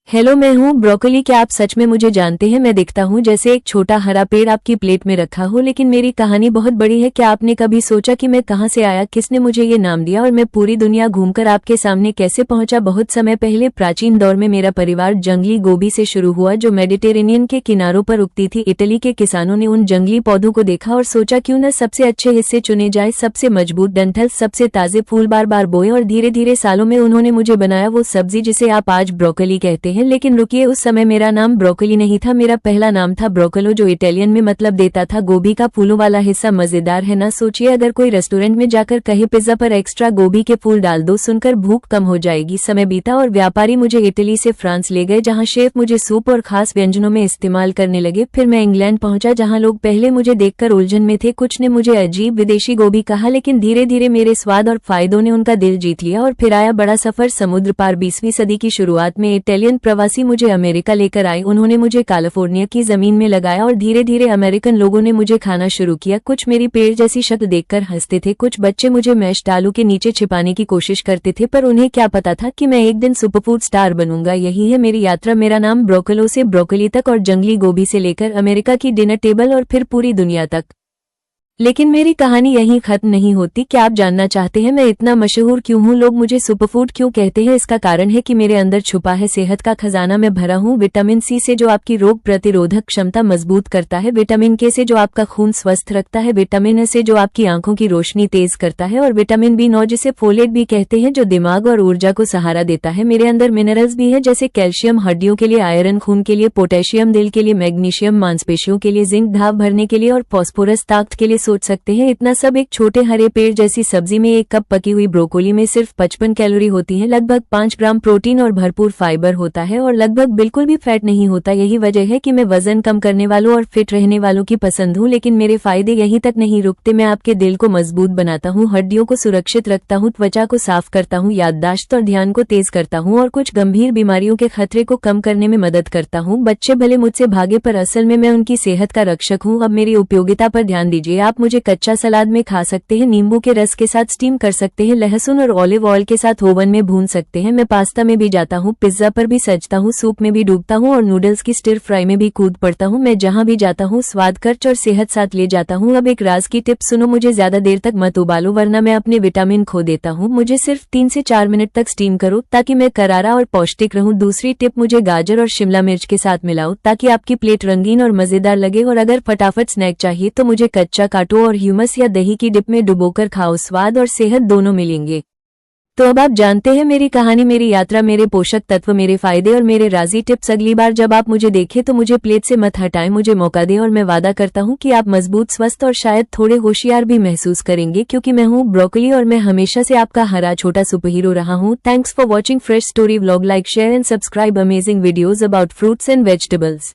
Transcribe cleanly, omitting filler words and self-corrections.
Hello, मैं हूँ broccoli. क्या आप सच में मुझे जानते हैं? मैं दिखता हूँ जैसे एक छोटा हरा पेड़ आपकी प्लेट में रखा हो, लेकिन मेरी कहानी बहुत बड़ी है। क्या आपने कभी सोचा कि मैं कहाँ से आया, किसने मुझे ये नाम दिया और मैं पूरी दुनिया घूमकर आपके सामने कैसे पहुंचा? बहुत समय पहले प्राचीन दौर में मेरा परिवार जंगली गोभी से शुरू हुआ, जो मेडिटेरेनियन के किनारों पर उगती थी। इटली के किसानों ने उन जंगली पौधों को देखा और सोचा क्यों न सबसे अच्छे हिस्से चुने जाए, सबसे मजबूत डंठल, सबसे ताजे फूल बार बार बोए, और धीरे धीरे सालों में उन्होंने मुझे बनाया वो सब्जी जिसे आप आज ब्रोकली कहते हैं। लेकिन रुकिए, उस समय मेरा नाम ब्रोकली नहीं था। मेरा पहला नाम था ब्रोकलो, जो इटालियन में मतलब देता था गोभी का फूलों वाला हिस्सा। मजेदार है ना? सोचिए, अगर कोई रेस्टोरेंट में जाकर कहे पिज्जा पर एक्स्ट्रा गोभी के फूल डाल दो, सुनकर भूख कम हो जाएगी। समय बीता और व्यापारी मुझे इटली से फ्रांस ले गए, जहां शेफ मुझे सूप और खास व्यंजनों में इस्तेमाल करने लगे। फिर मैं इंग्लैंड पहुंचा, जहां लोग पहले मुझे देखकर उलझन में थे। कुछ ने मुझे अजीब विदेशी गोभी कहा, लेकिन धीरे धीरे मेरे स्वाद और फायदों ने उनका दिल जीत लिया। और फिर आया बड़ा सफर, समुद्र पार। 20वीं सदी की शुरुआत में इटालियन प्रवासी मुझे अमेरिका लेकर आए। उन्होंने मुझे कैलिफोर्निया की जमीन में लगाया और धीरे धीरे अमेरिकन लोगों ने मुझे खाना शुरू किया। कुछ मेरी पेड़ जैसी शक्ल देखकर हंसते थे, कुछ बच्चे मुझे मैश्ड आलू के नीचे छिपाने की कोशिश करते थे, पर उन्हें क्या पता था कि मैं एक दिन सुपरफूड स्टार बनूंगा। यही है मेरी यात्रा, मेरा नाम ब्रोकलो से ब्रोकली तक, और जंगली गोभी से लेकर अमेरिका की डिनर टेबल और फिर पूरी दुनिया तक। लेकिन मेरी कहानी यहीं खत्म नहीं होती। क्या आप जानना चाहते हैं मैं इतना मशहूर क्यों हूँ, लोग मुझे सुपरफूड क्यों कहते हैं? इसका कारण है कि मेरे अंदर छुपा है सेहत का खजाना। मैं भरा हूँ विटामिन सी से, जो आपकी रोग प्रतिरोधक क्षमता मजबूत करता है, विटामिन के से, जो आपका खून स्वस्थ रखता है, विटामिन ए से, जो आपकी आंखों की रोशनी तेज करता है, और विटामिन B9, जिसे फोलेट भी कहते हैं, जो दिमाग और ऊर्जा को सहारा देता है। मेरे अंदर मिनरल्स भी है, जैसे कैल्शियम हड्डियों के लिए, आयरन खून के लिए, पोटेशियम दिल के लिए, मैग्नीशियम मांसपेशियों के लिए, जिंक घाव भरने के लिए, और फॉस्फोरस ताकत के लिए। सोच सकते हैं इतना सब एक छोटे हरे पेड़ जैसी सब्जी में। 1 कप पकी हुई ब्रोकोली में सिर्फ 55 कैलोरी होती है, लगभग 5 ग्राम प्रोटीन और भरपूर फाइबर होता है, और लगभग बिल्कुल भी फैट नहीं होता। यही वजह है कि मैं वजन कम करने वालों और फिट रहने वालों की पसंद हूँ। लेकिन मेरे फायदे यहीं तक नहीं रुकते। मैं आपके दिल को मजबूत बनाता हूँ, हड्डियों को सुरक्षित रखता हूँ, त्वचा को साफ करता हूँ, याददाश्त और ध्यान को तेज करता हूँ, और कुछ गंभीर बीमारियों के खतरे को कम करने में मदद करता हूँ। बच्चे भले मुझसे भागे, पर असल में मैं उनकी सेहत का रक्षक हूँ। अब मेरी उपयोगिता पर ध्यान दीजिए। आप मुझे कच्चा सलाद में खा सकते हैं, नींबू के रस के साथ स्टीम कर सकते हैं, लहसुन और ऑलिव ऑयल के साथ ओवन में भून सकते हैं। मैं पास्ता में भी जाता हूँ, पिज्जा पर भी सजता हूँ, सूप में भी डूबता हूँ, और नूडल्स की स्टिर फ्राई में भी कूद पड़ता हूँ। मैं जहाँ भी जाता हूँ स्वाद, खर्च और सेहत साथ ले जाता हूँ। अब एक राज की टिप सुनो, मुझे ज्यादा देर तक मत उबालो, वरना मैं अपने विटामिन खो देता हूँ। मुझे सिर्फ 3 से 4 मिनट तक स्टीम करो, ताकि मैं करारा और पौष्टिक रहूँ। दूसरी टिप, मुझे गाजर और शिमला मिर्च के साथ मिलाओ, ताकि आपकी प्लेट रंगीन और मजेदार लगे। और अगर फटाफट स्नैक चाहिए तो मुझे कच्चा काटो और ह्यूमस या दही की डिप में डुबोकर खाओ। स्वाद और सेहत दोनों मिलेंगे। तो अब आप जानते हैं मेरी कहानी, मेरी यात्रा, मेरे पोषक तत्व, मेरे फायदे और मेरे राजी टिप्स। अगली बार जब आप मुझे देखें तो मुझे प्लेट से मत हटाएं, मुझे मौका दें, और मैं वादा करता हूं कि आप मजबूत, स्वस्थ और शायद थोड़े होशियार भी महसूस करेंगे, क्योंकि मैं हूं ब्रोकली और मैं हमेशा से आपका हरा छोटा सुपरहीरो रहा हूं। Thanks for watching fresh story vlog. Like, share and subscribe amazing videos about fruits and vegetables.